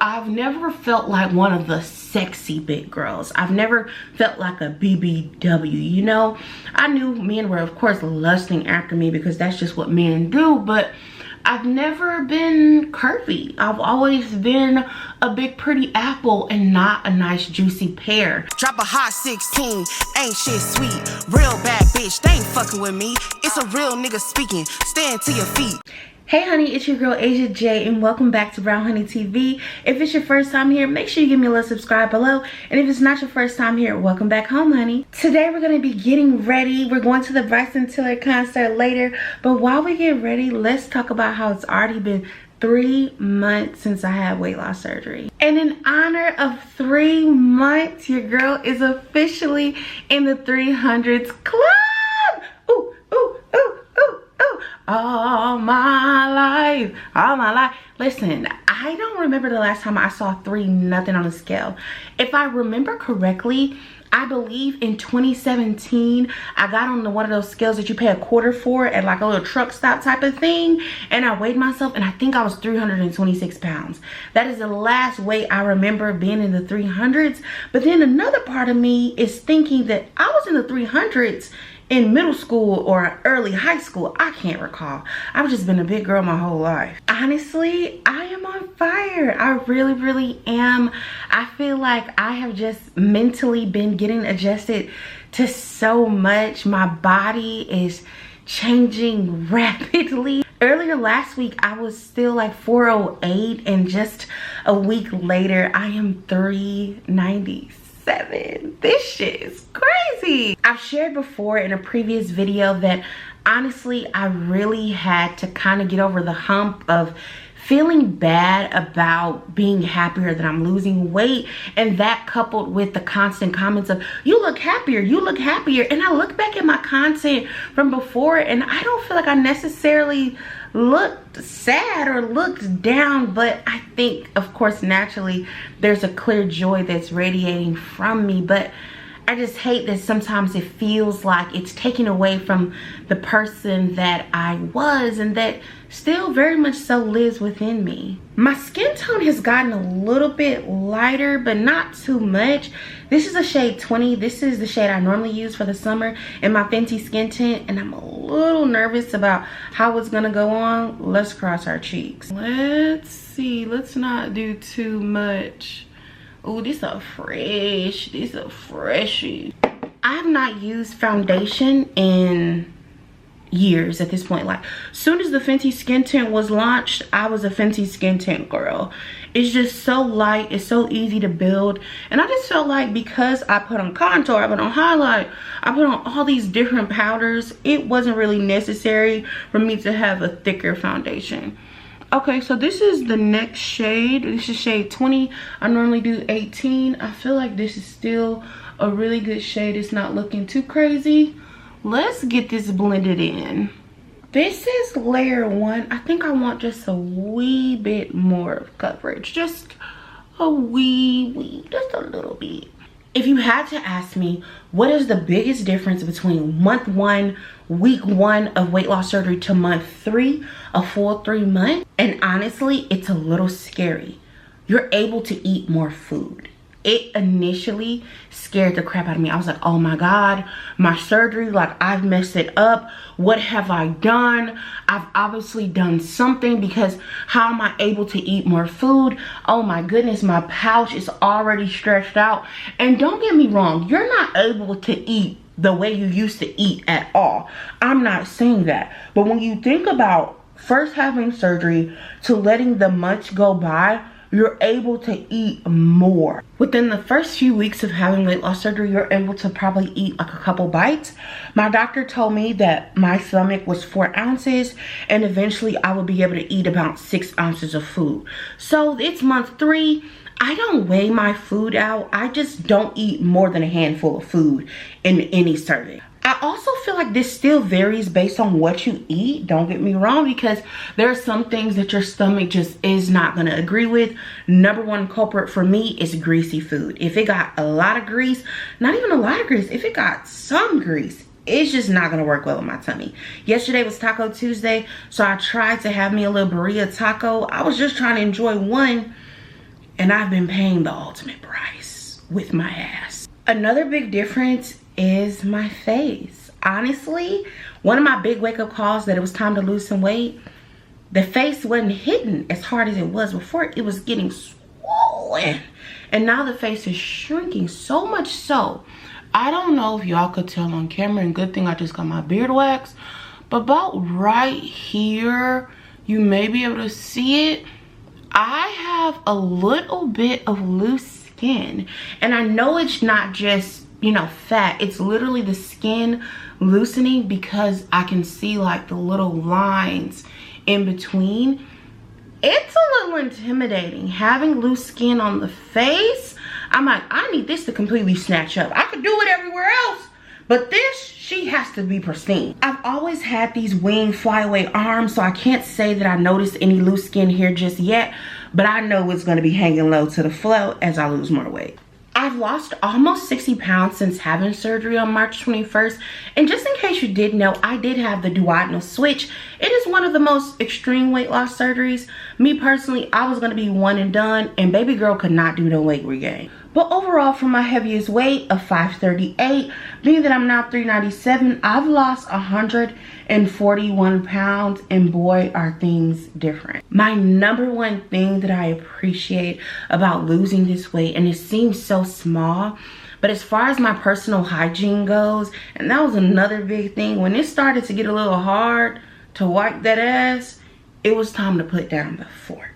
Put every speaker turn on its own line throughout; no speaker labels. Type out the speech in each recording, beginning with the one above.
I've never felt like one of the sexy big girls. I've never felt like a BBW, you know? I knew men were, of course, lusting after me because that's just what men do, but I've never been curvy. I've always been a big pretty apple and not a nice juicy pear.
Drop a hot 16, ain't shit sweet. Real bad bitch, they ain't fucking with me. It's a real nigga speaking, stand to your feet.
Hey honey, it's your girl Asia J and welcome back to Brown Honey TV. If it's your first time here, make sure you give me a little subscribe below. And if it's not your first time here, welcome back home, honey. Today we're gonna be getting ready. We're going to the Bryson Tiller concert later. But while we get ready, let's talk about how it's already been 3 months since I had weight loss surgery. And in honor of 3 months, your girl is officially in the 300s club. Ooh, ooh, ooh, ooh, ooh. All my life. Listen, I don't remember the last time I saw 3 nothing on the scale. If I remember correctly, I believe in 2017, I got on one of those scales that you pay a quarter for at like a little truck stop type of thing. And I weighed myself and I think I was 326 pounds. That is the last weight I remember being in the 300s. But then another part of me is thinking that I was in the 300s in middle school or early high school. I can't recall. I've just been a big girl my whole life. Honestly, I am on fire. I really am. I feel like I have just mentally been getting adjusted to so much. My body is changing rapidly. Earlier last week, I was still like 408 and just a week later, I am 397. This shit is crazy. I've shared before in a previous video that honestly I really had to kind of get over the hump of feeling bad about being happier that I'm losing weight, and that coupled with the constant comments of you look happier, and I look back at my content from before and I don't feel like I necessarily looked sad or looked down, but I think of course naturally there's a clear joy that's radiating from me. But I just hate that sometimes it feels like it's taken away from the person that I was and that still very much so lives within me. My skin tone has gotten a little bit lighter, but not too much. This is a shade 20. This is the shade I normally use for the summer in my Fenty skin tint, and I'm a little nervous about how it's gonna go on. Let's cross our cheeks. Let's see, let's not do too much. Oh, this a freshie. I have not used foundation in years at this point. Like, soon as the Fenty skin tint was launched, I was a Fenty skin tint girl. It's just so light, it's so easy to build, and I just felt like because I put on contour, I put on highlight, I put on all these different powders, it wasn't really necessary for me to have a thicker foundation. Okay, so this is the next shade. This is shade 20. I normally do 18. I feel like this is still a really good shade. It's not looking too crazy. Let's get this blended in. This is layer 1. I think I want just a wee bit more coverage. Just a wee, just a little bit. If you had to ask me, what is the biggest difference between month 1, week 1 of weight loss surgery to month 3, a full 3 months? And honestly, it's a little scary. You're able to eat more food. It initially scared the crap out of me. I was like, oh my God, my surgery, like I've messed it up. What have I done? I've obviously done something because how am I able to eat more food? Oh my goodness, my pouch is already stretched out. And don't get me wrong, you're not able to eat the way you used to eat at all. I'm not saying that. But when you think about first having surgery to letting the months go by, you're able to eat more. Within the first few weeks of having weight loss surgery, you're able to probably eat like a couple bites. My doctor told me that my stomach was 4 ounces and eventually I would be able to eat about 6 ounces of food. So it's month 3. I don't weigh my food out. I just don't eat more than a handful of food in any serving. I also feel like this still varies based on what you eat. Don't get me wrong, because there are some things that your stomach just is not going to agree with. Number 1 culprit for me is greasy food. If it got a lot of grease, not even a lot of grease, if it got some grease, it's just not going to work well in my tummy. Yesterday was Taco Tuesday, so I tried to have me a little burrito taco. I was just trying to enjoy one. and I've been paying the ultimate price with my ass. Another big difference is my face. Honestly, one of my big wake-up calls that it was time to lose some weight, the face wasn't hitting as hard as it was before. It was getting swollen. And now the face is shrinking so much so. I don't know if y'all could tell on camera, and good thing I just got my beard waxed, but about right here, you may be able to see it. I have a little bit of loose skin, and I know it's not just, you know, fat. It's literally the skin loosening because I can see like the little lines in between. It's a little intimidating having loose skin on the face. I'm like, I need this to completely snatch up. I could do it everywhere else, but this, she has to be pristine. I've always had these wing flyaway arms, so I can't say that I noticed any loose skin here just yet, but I know it's gonna be hanging low to the flow as I lose more weight. I've lost almost 60 pounds since having surgery on March 21st. And just in case you didn't know, I did have the duodenal switch. It is one of the most extreme weight loss surgeries. Me personally, I was gonna be one and done, and baby girl could not do no weight regain. But overall, from my heaviest weight of 538, being that I'm now 397, I've lost 141 pounds, and boy, are things different. My number one thing that I appreciate about losing this weight, and it seems so small, but as far as my personal hygiene goes, and that was another big thing, when it started to get a little hard to wipe that ass, it was time to put down the fork.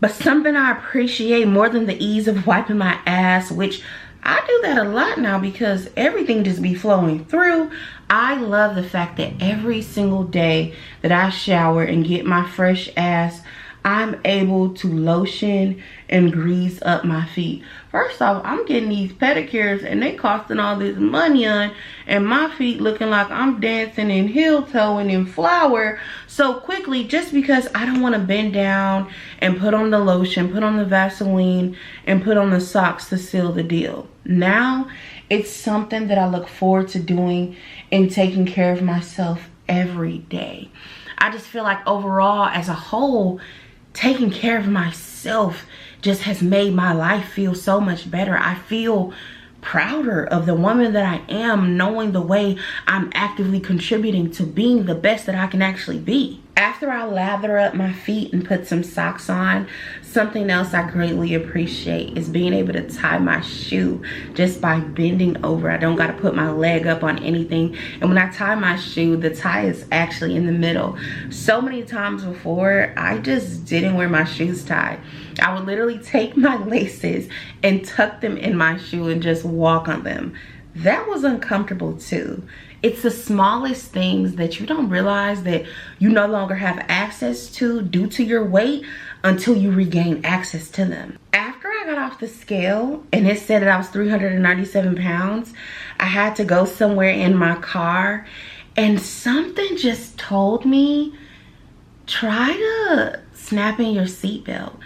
But something I appreciate more than the ease of wiping my ass, which I do that a lot now because everything just be flowing through. I love the fact that every single day that I shower and get my fresh ass, I'm able to lotion and grease up my feet. First off, I'm getting these pedicures and they costing all this money on, and my feet looking like I'm dancing in heel toe and in flour so quickly just because I don't want to bend down and put on the lotion, put on the Vaseline, and put on the socks to seal the deal. Now, it's something that I look forward to doing and taking care of myself every day. I just feel like overall, as a whole, taking care of myself just has made my life feel so much better. I feel prouder of the woman that I am, knowing the way I'm actively contributing to being the best that I can actually be. After I lather up my feet and put some socks on, something else I greatly appreciate is being able to tie my shoe just by bending over. I don't got to put my leg up on anything. And when I tie my shoe, the tie is actually in the middle. So many times before, I just didn't wear my shoes tied. I would literally take my laces and tuck them in my shoe and just walk on them. That was uncomfortable too. It's the smallest things that you don't realize that you no longer have access to due to your weight until you regain access to them. After I got off the scale and it said that I was 397 pounds, I had to go somewhere in my car and something just told me, try to snap in your seatbelt.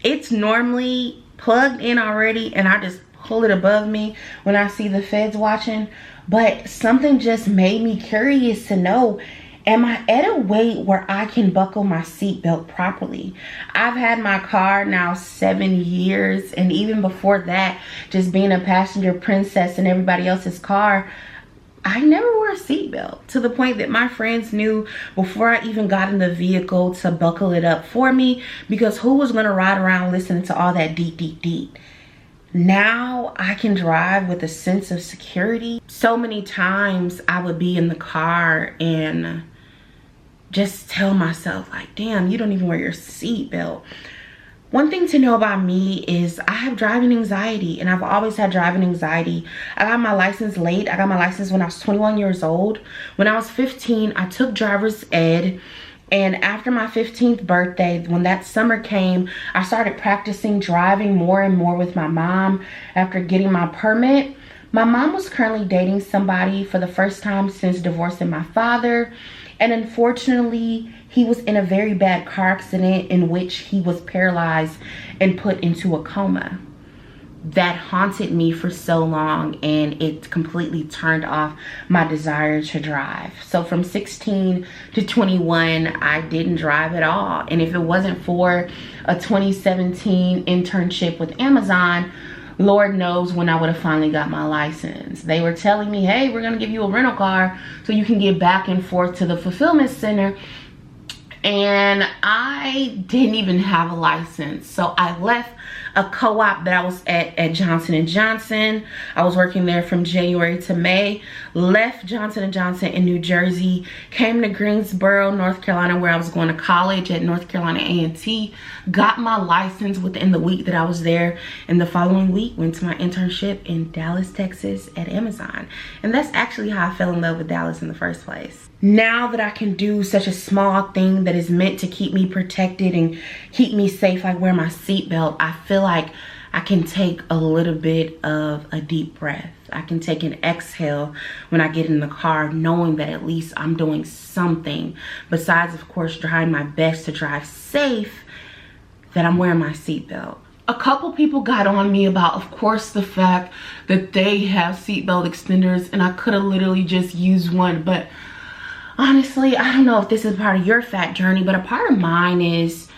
It's normally plugged in already and I just pull it above me when I see the feds watching, but something just made me curious to know, am I at a weight where I can buckle my seatbelt properly? I've had my car now 7 years, and even before that, just being a passenger princess in everybody else's car, I never wore a seatbelt, to the point that my friends knew before I even got in the vehicle to buckle it up for me, because who was gonna ride around listening to all that deep, deep, deep? Now I can drive with a sense of security. So many times I would be in the car and just tell myself like, damn, you don't even wear your seatbelt. One thing to know about me is I have driving anxiety, and I've always had driving anxiety. I got my license late. I got my license when I was 21 years old. When I was 15, I took driver's ed. And after my 15th birthday, when that summer came, I started practicing driving more and more with my mom after getting my permit. My mom was currently dating somebody for the first time since divorcing my father. And unfortunately, he was in a very bad car accident in which he was paralyzed and put into a coma. that haunted me for so long, and it completely turned off my desire to drive. So from 16 to 21, I didn't drive at all. And if it wasn't for a 2017 internship with Amazon, Lord knows when I would have finally got my license. They were telling me, hey, we're gonna give you a rental car so you can get back and forth to the fulfillment center. And I didn't even have a license. So I left a co-op that I was at Johnson & Johnson. I was working there from January to May. Left Johnson & Johnson in New Jersey. Came to Greensboro, North Carolina, where I was going to college at North Carolina A&T. Got my license within the week that I was there. And the following week, went to my internship in Dallas, Texas at Amazon. And that's actually how I fell in love with Dallas in the first place. Now that I can do such a small thing that is meant to keep me protected and keep me safe, like wear my seatbelt, I feel like I can take a little bit of a deep breath. I can take an exhale when I get in the car, knowing that at least I'm doing something besides, of course, trying my best to drive safe, that I'm wearing my seatbelt. A couple people got on me about, of course, the fact that they have seatbelt extenders, and I could have literally just used one, but honestly, I don't know if this is part of your fat journey, but a part of mine is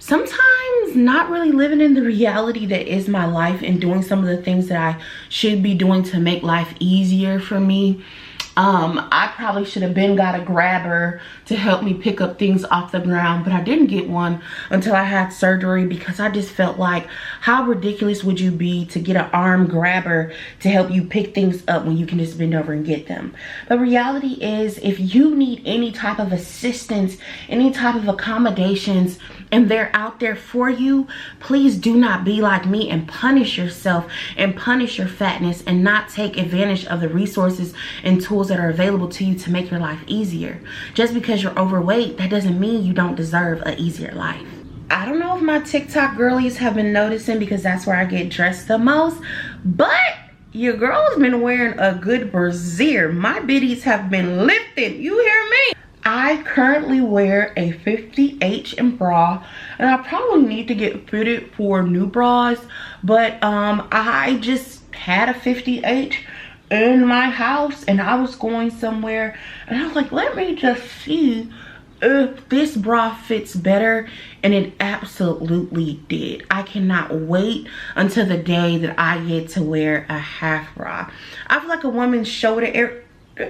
sometimes not really living in the reality that is my life and doing some of the things that I should be doing to make life easier for me. I probably should have got a grabber to help me pick up things off the ground, but I didn't get one until I had surgery, because I just felt like, how ridiculous would you be to get an arm grabber to help you pick things up when you can just bend over and get them? But reality is, if you need any type of assistance, any type of accommodations, and they're out there for you, please do not be like me and punish yourself and punish your fatness and not take advantage of the resources and tools that are available to you to make your life easier. Just because you're overweight, that doesn't mean you don't deserve an easier life. I don't know if my TikTok girlies have been noticing, because that's where I get dressed the most, but your girl's been wearing a good brassiere. My biddies have been lifted, you hear me? I currently wear a 50H in bra, and I probably need to get fitted for new bras, but I just had a 50H in my house, and I was going somewhere, and I was like, let me just see if this bra fits better, and it absolutely did. I cannot wait until the day that I get to wear a half bra. I feel like a woman's shoulder area. Do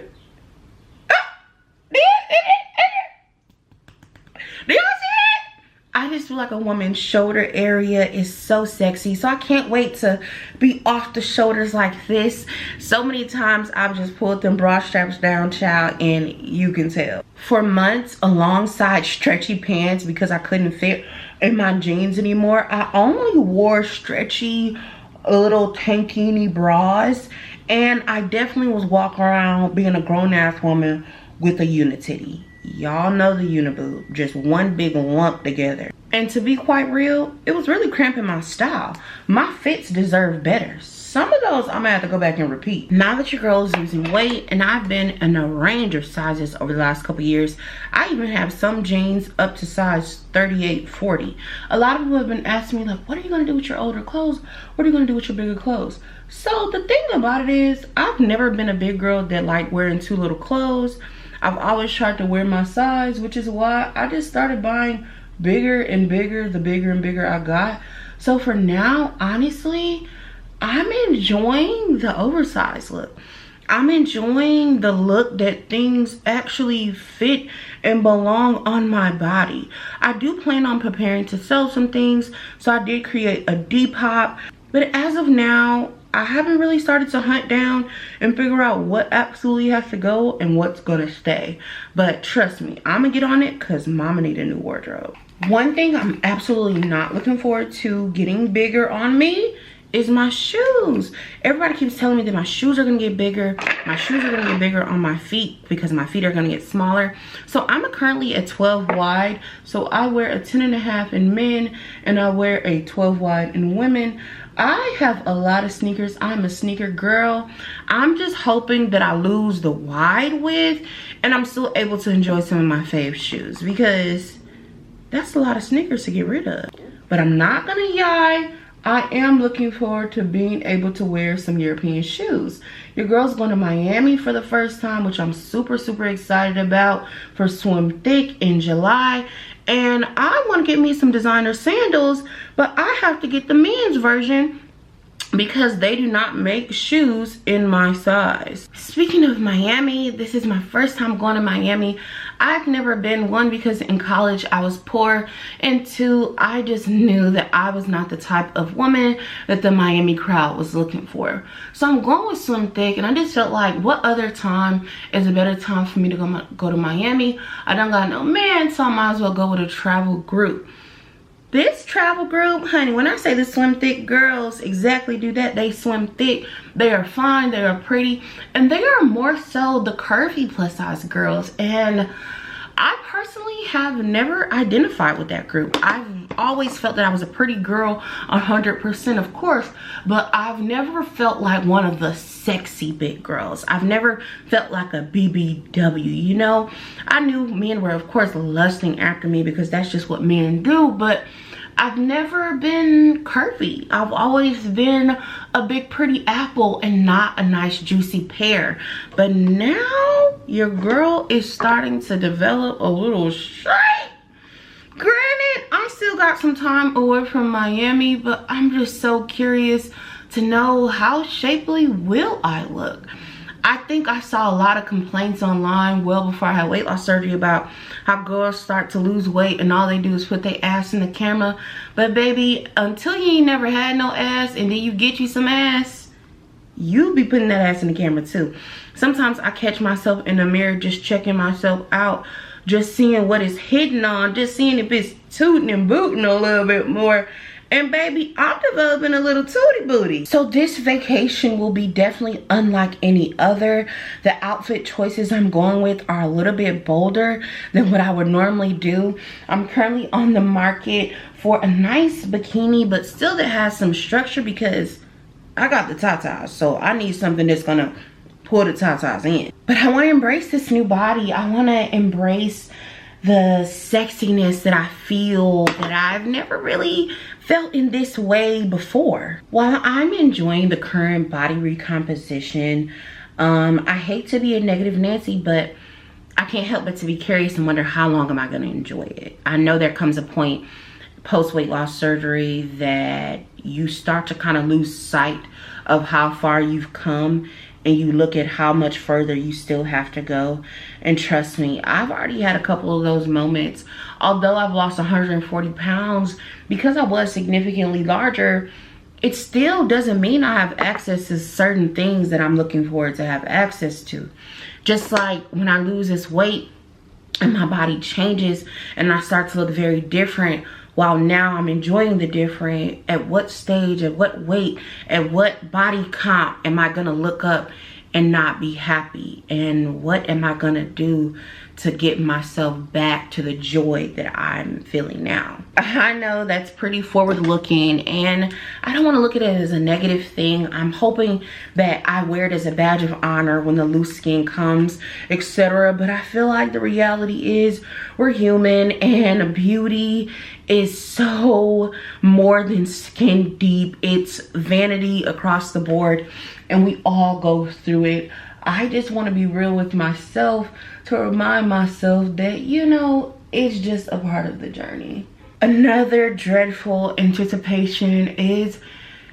y'all see it? I just feel like a woman's shoulder area is so sexy. So I can't wait to be off the shoulders like this. So many times I've just pulled them bra straps down, child, and you can tell. For months, alongside stretchy pants, because I couldn't fit in my jeans anymore, I only wore stretchy little tankini bras. And I definitely was walking around being a grown-ass woman with a unititty. Y'all know the uniboob, just one big lump together. And to be quite real, it was really cramping my style. My fits deserve better. Some of those I'm gonna have to go back and repeat. Now that your girl is losing weight, and I've been in a range of sizes over the last couple years, I even have some jeans up to size 38, 40. A lot of people have been asking me, like, what are you gonna do with your older clothes? What are you gonna do with your bigger clothes? So the thing about it is, I've never been a big girl that liked wearing too little clothes. I've always tried to wear my size, which is why I just started buying bigger and bigger, the bigger and bigger I got. So for now, honestly, I'm enjoying the oversized look. I'm enjoying the look that things actually fit and belong on my body. I do plan on preparing to sell some things, so I did create a Depop. But as of now, I haven't really started to hunt down and figure out what absolutely has to go and what's gonna stay. But trust me, I'm gonna get on it because mama need a new wardrobe. One thing I'm absolutely not looking forward to getting bigger on me is my shoes. Everybody keeps telling me that my shoes are gonna get bigger. My shoes are gonna get bigger on my feet because my feet are gonna get smaller. So I'm currently a 12 wide. So I wear a 10.5 in men and I wear a 12 wide in women. I have a lot of sneakers. I'm a sneaker girl. I'm just hoping that I lose the wide width and I'm still able to enjoy some of my fave shoes, because that's a lot of sneakers to get rid of. But I'm not gonna yai. I am looking forward to being able to wear some European shoes. Your girl's going to Miami for the first time, which I'm super excited about, for Swim Thick in July. And I want to get me some designer sandals, but I have to get the men's version because they do not make shoes in my size. Speaking of Miami, this is my first time going to Miami. I've never been, one, because in college I was poor, and two, I just knew that I was not the type of woman that the Miami crowd was looking for. So I'm going with Swim Thick, and I just felt like, what other time is a better time for me to go to Miami? I don't got no man, so I might as well go with a travel group. This travel group, honey, when I say the Swim Thick girls exactly do that, they swim thick, they are fine, they are pretty, and they are more so the curvy plus size girls. And I personally have never identified with that group. I've always felt that I was a pretty girl, 100% of course, but I've never felt like one of the sexy big girls. I've never felt like a BBW, you know? I knew men were of course lusting after me because that's just what men do, but I've never been curvy. I've always been a big pretty apple and not a nice juicy pear. But now your girl is starting to develop a little shape. Granted, I still got some time away from Miami, but I'm just so curious to know how shapely will I look. I think I saw a lot of complaints online well before I had weight loss surgery about how girls start to lose weight and all they do is put their ass in the camera. But baby, until you ain't never had no ass and then you get you some ass, you be putting that ass in the camera too. Sometimes I catch myself in the mirror just checking myself out, just seeing what it's hitting on, just seeing if it's tooting and booting a little bit more. And baby, I'm developing a little tootie booty. So this vacation will be definitely unlike any other. The outfit choices I'm going with are a little bit bolder than what I would normally do. I'm currently on the market for a nice bikini, but still that has some structure because I got the tatas. So I need something that's gonna pull the tatas in. But I wanna embrace this new body. I wanna embrace the sexiness that I feel that I've never really felt in this way before. While I'm enjoying the current body recomposition, I hate to be a negative Nancy, but I can't help but to be curious and wonder how long am I going to enjoy it. I know there comes a point post weight loss surgery that you start to kind of lose sight of how far you've come, and you look at how much further you still have to go. And trust me, I've already had a couple of those moments. Although I've lost 140 pounds, because I was significantly larger, it still doesn't mean I have access to certain things that I'm looking forward to have access to. Just like when I lose this weight and my body changes and I start to look very different, while now I'm enjoying the different, at what stage, at what weight, at what body comp am I gonna look up and not be happy? And what am I gonna do to get myself back to the joy that I'm feeling now? I know that's pretty forward looking, and I don't want to look at it as a negative thing. I'm hoping that I wear it as a badge of honor when the loose skin comes, etc. But I feel like the reality is we're human, and beauty is so more than skin deep. It's vanity across the board, and we all go through it. I just want to be real with myself to remind myself that, you know, it's just a part of the journey. Another dreadful anticipation is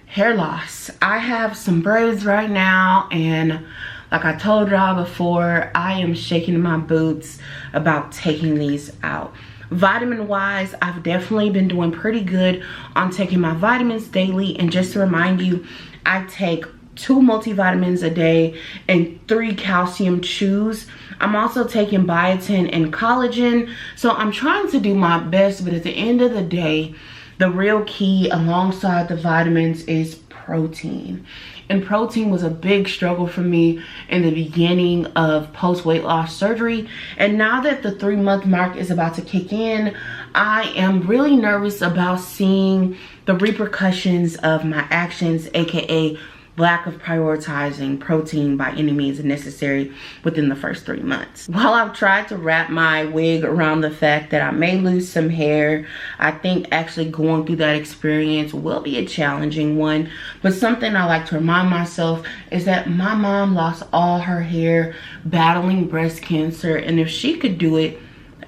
hair loss. I have some braids right now, and like I told y'all before, I am shaking in my boots about taking these out. Vitamin wise, I've definitely been doing pretty good on taking my vitamins daily. And just to remind you, I take 2 multivitamins a day and 3 calcium chews. I'm also taking biotin and collagen. So I'm trying to do my best, but at the end of the day, the real key alongside the vitamins is protein. And protein was a big struggle for me in the beginning of post weight loss surgery. And now that the 3-month mark is about to kick in, I am really nervous about seeing the repercussions of my actions, aka lack of prioritizing protein by any means necessary within the first 3 months. While I've tried to wrap my wig around the fact that I may lose some hair, I think actually going through that experience will be a challenging one. But something I like to remind myself is that my mom lost all her hair battling breast cancer, and if she could do it,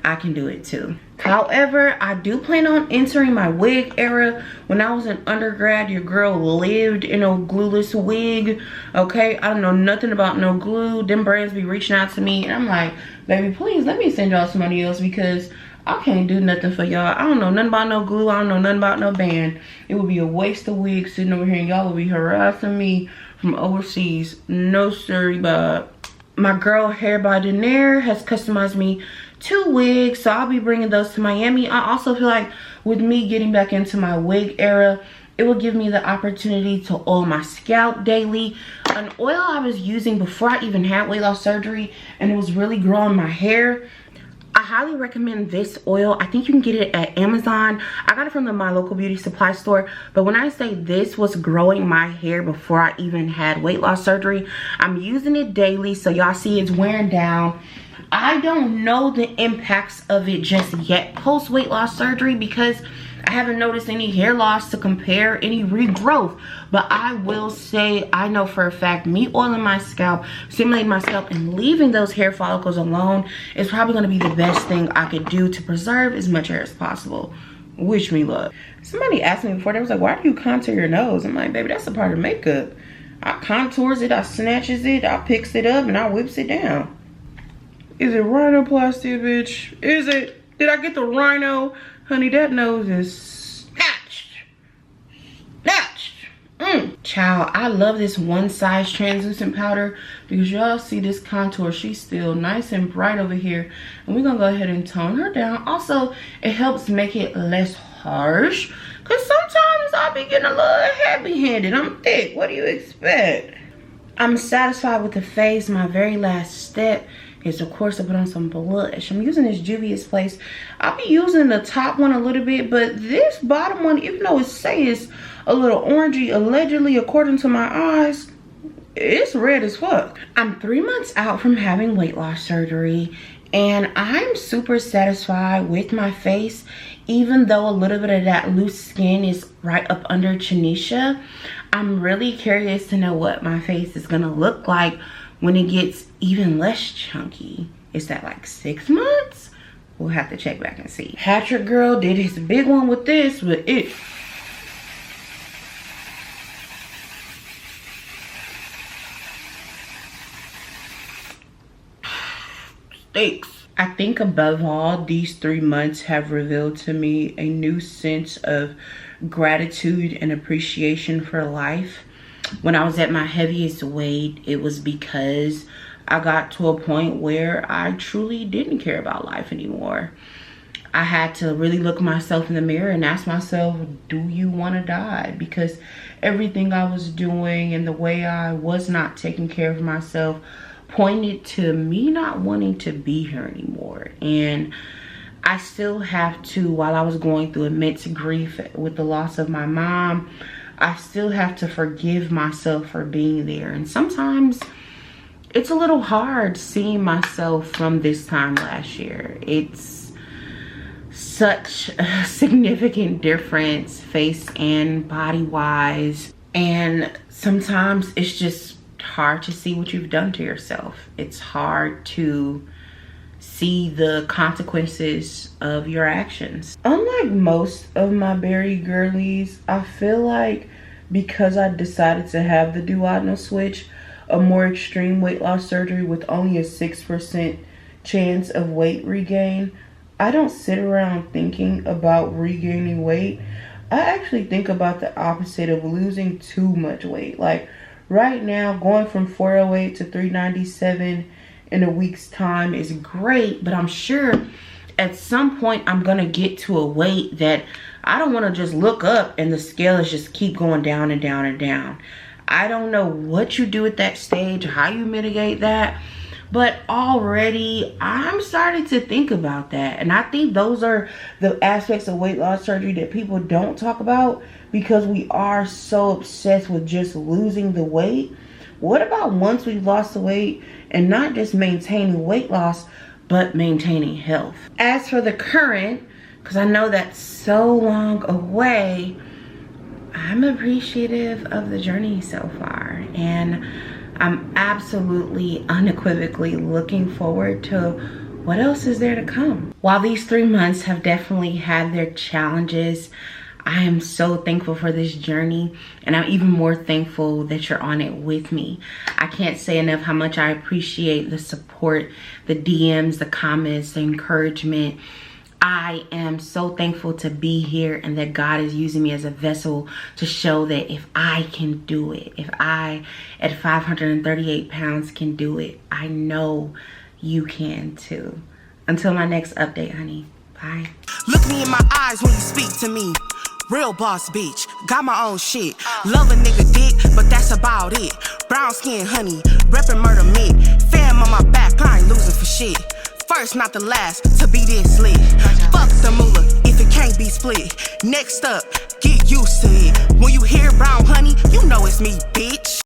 I can do it too. However, I do plan on entering my wig era. When I was in undergrad, your girl lived in a glueless wig, okay? I don't know nothing about no glue. Them brands be reaching out to me, and I'm like, baby, please let me send y'all somebody else, because I can't do nothing for y'all. I don't know nothing about no glue. I don't know nothing about no band. It would be a waste of wigs sitting over here, and y'all would be harassing me from overseas. No, sorry, Bob. My girl Hair by Denair has customized me 2 wigs, so I'll be bringing those to Miami. I also feel like with me getting back into my wig era, it will give me the opportunity to oil my scalp daily. An oil I was using before I even had weight loss surgery, and it was really growing my hair. I highly recommend this oil. I think you can get it at Amazon. I got it from my local beauty supply store. But when I say this was growing my hair before I even had weight loss surgery, I'm using it daily, so y'all see it's wearing down. I don't know the impacts of it just yet post weight loss surgery, because I haven't noticed any hair loss to compare, any regrowth. But I will say, I know for a fact, me oiling my scalp, stimulating my scalp, and leaving those hair follicles alone is probably going to be the best thing I could do to preserve as much hair as possible. Wish me luck. Somebody asked me before, they was like, why do you contour your nose? I'm like, baby, that's a part of makeup. I contours it, I snatches it, I picks it up, and I whips it down. Is it rhinoplasty, bitch? Is it? Did I get the rhino? Honey, that nose is snatched. Snatched. Child, I love this One Size translucent powder, because y'all see this contour. She's still nice and bright over here. And we're going to go ahead and tone her down. Also, it helps make it less harsh, because sometimes I'll be getting a little heavy-handed. I'm thick. What do you expect? I'm satisfied with the face. My very last step is, of course, to put on some blush. I'm using this Juvia's Place. I'll be using the top one a little bit, but this bottom one, even though it says a little orangey, allegedly, according to my eyes, it's red as fuck. I'm 3 months out from having weight loss surgery, and I'm super satisfied with my face, even though a little bit of that loose skin is right up under Chanisha. I'm really curious to know what my face is gonna look like when it gets even less chunky. Is that like 6 months? We'll have to check back and see. Patrick girl did his big one with this, but it stinks. I think above all, these 3 months have revealed to me a new sense of gratitude and appreciation for life. When I was at my heaviest weight, it was because I got to a point where I truly didn't care about life anymore. I had to really look myself in the mirror and ask myself, do you want to die? Because everything I was doing and the way I was not taking care of myself pointed to me not wanting to be here anymore. And I still have to, while I was going through immense grief with the loss of my mom, I still have to forgive myself for being there. And sometimes it's a little hard seeing myself from this time last year. It's such a significant difference, face and body wise. And sometimes it's just hard to see what you've done to yourself. It's hard to see the consequences of your actions. Unlike most of my berry girlies, I feel like because I decided to have the duodenal switch, a more extreme weight loss surgery with only a 6% chance of weight regain, I don't sit around thinking about regaining weight. I actually think about the opposite of losing too much weight. Like right now, going from 408 to 397 in a week's time is great, but I'm sure at some point I'm gonna get to a weight that I don't want to just look up and the scales just keep going down and down and down. I don't know what you do at that stage, how you mitigate that, but already I'm starting to think about that. And I think those are the aspects of weight loss surgery that people don't talk about, because we are so obsessed with just losing the weight. What about once we've lost the weight and not just maintaining weight loss, but maintaining health? As for the current, because I know that's so long away, I'm appreciative of the journey so far, and I'm absolutely unequivocally looking forward to what else is there to come. While these 3 months have definitely had their challenges, I am so thankful for this journey, and I'm even more thankful that you're on it with me. I can't say enough how much I appreciate the support, the DMs, the comments, the encouragement. I am so thankful to be here, and that God is using me as a vessel to show that if I can do it, if I at 538 pounds can do it, I know you can too. Until my next update, honey. Bye.
Look me in my eyes when you speak to me. Real boss bitch, got my own shit. Love a nigga dick, but that's about it. Brown skin honey, reppin' murder mid. Fam on my back, I ain't losing for shit. First, not the last, to be this lit. Fuck the moolah, if it can't be split. Next up, get used to it. When you hear brown honey, you know it's me, bitch.